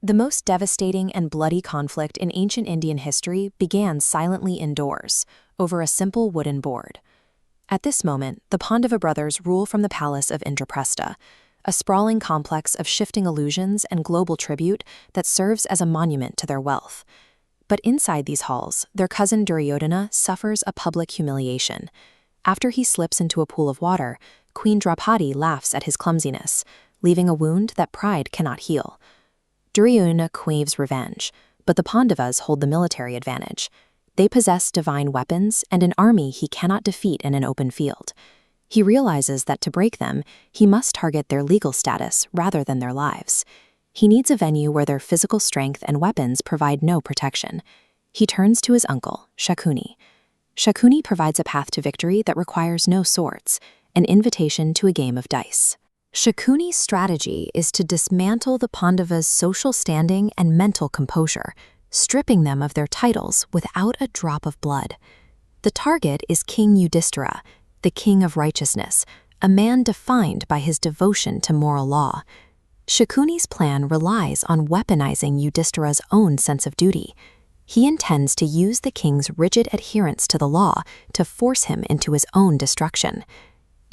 The most devastating and bloody conflict in ancient Indian history began silently indoors, over a simple wooden board. At this moment, the Pandava brothers rule from the palace of Indraprastha, a sprawling complex of shifting illusions and global tribute that serves as a monument to their wealth. But inside these halls, their cousin Duryodhana suffers a public humiliation. After he slips into a pool of water, Queen Draupadi laughs at his clumsiness, leaving a wound that pride cannot heal. Duryodhana craves revenge, but the Pandavas hold the military advantage. They possess divine weapons and an army he cannot defeat in an open field. He realizes that to break them, he must target their legal status rather than their lives. He needs a venue where their physical strength and weapons provide no protection. He turns to his uncle, Shakuni. Shakuni provides a path to victory that requires no swords, an invitation to a game of dice. Shakuni's strategy is to dismantle the Pandavas' social standing and mental composure, stripping them of their titles without a drop of blood. The target is King Yudhishthira, the king of righteousness, a man defined by his devotion to moral law. Shakuni's plan relies on weaponizing Yudhishthira's own sense of duty. He intends to use the king's rigid adherence to the law to force him into his own destruction.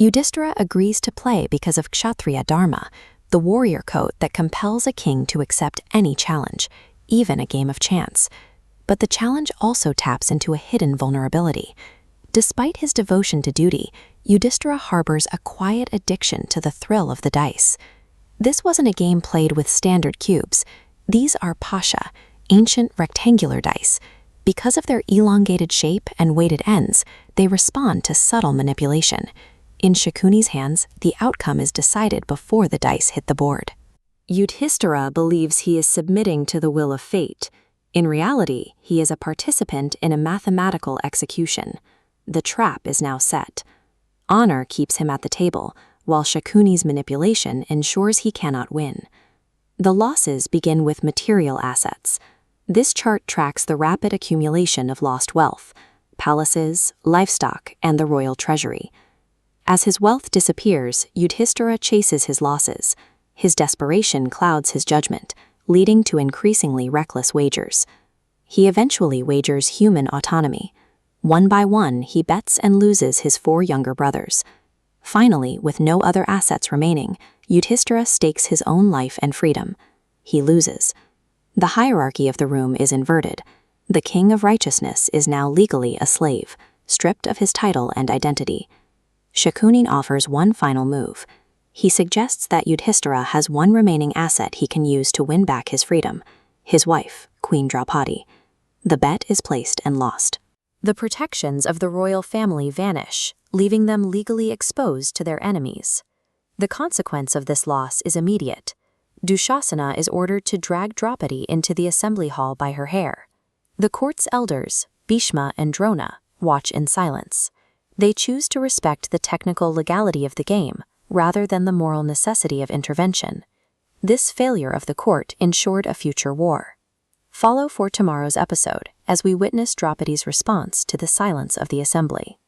Yudhishthira agrees to play because of Kshatriya Dharma, the warrior code that compels a king to accept any challenge, even a game of chance. But the challenge also taps into a hidden vulnerability. Despite his devotion to duty, Yudhishthira harbors a quiet addiction to the thrill of the dice. This wasn't a game played with standard cubes. These are pasha, ancient rectangular dice. Because of their elongated shape and weighted ends, they respond to subtle manipulation. In Shakuni's hands, the outcome is decided before the dice hit the board. Yudhishthira believes he is submitting to the will of fate. In reality, he is a participant in a mathematical execution. The trap is now set. Honor keeps him at the table, while Shakuni's manipulation ensures he cannot win. The losses begin with material assets. This chart tracks the rapid accumulation of lost wealth, palaces, livestock, and the royal treasury. As his wealth disappears, Yudhishthira chases his losses. His desperation clouds his judgment, leading to increasingly reckless wagers. He eventually wagers human autonomy. One by one, he bets and loses his 4 younger brothers. Finally, with no other assets remaining, Yudhishthira stakes his own life and freedom. He loses. The hierarchy of the room is inverted. The king of righteousness is now legally a slave, stripped of his title and identity. Shakuni offers one final move. He suggests that Yudhishthira has one remaining asset he can use to win back his freedom, his wife, Queen Draupadi. The bet is placed and lost. The protections of the royal family vanish, leaving them legally exposed to their enemies. The consequence of this loss is immediate. Dushasana is ordered to drag Draupadi into the assembly hall by her hair. The court's elders, Bhishma and Drona, watch in silence. They choose to respect the technical legality of the game, rather than the moral necessity of intervention. This failure of the court ensured a future war. Follow for tomorrow's episode as we witness Draupadi's response to the silence of the assembly.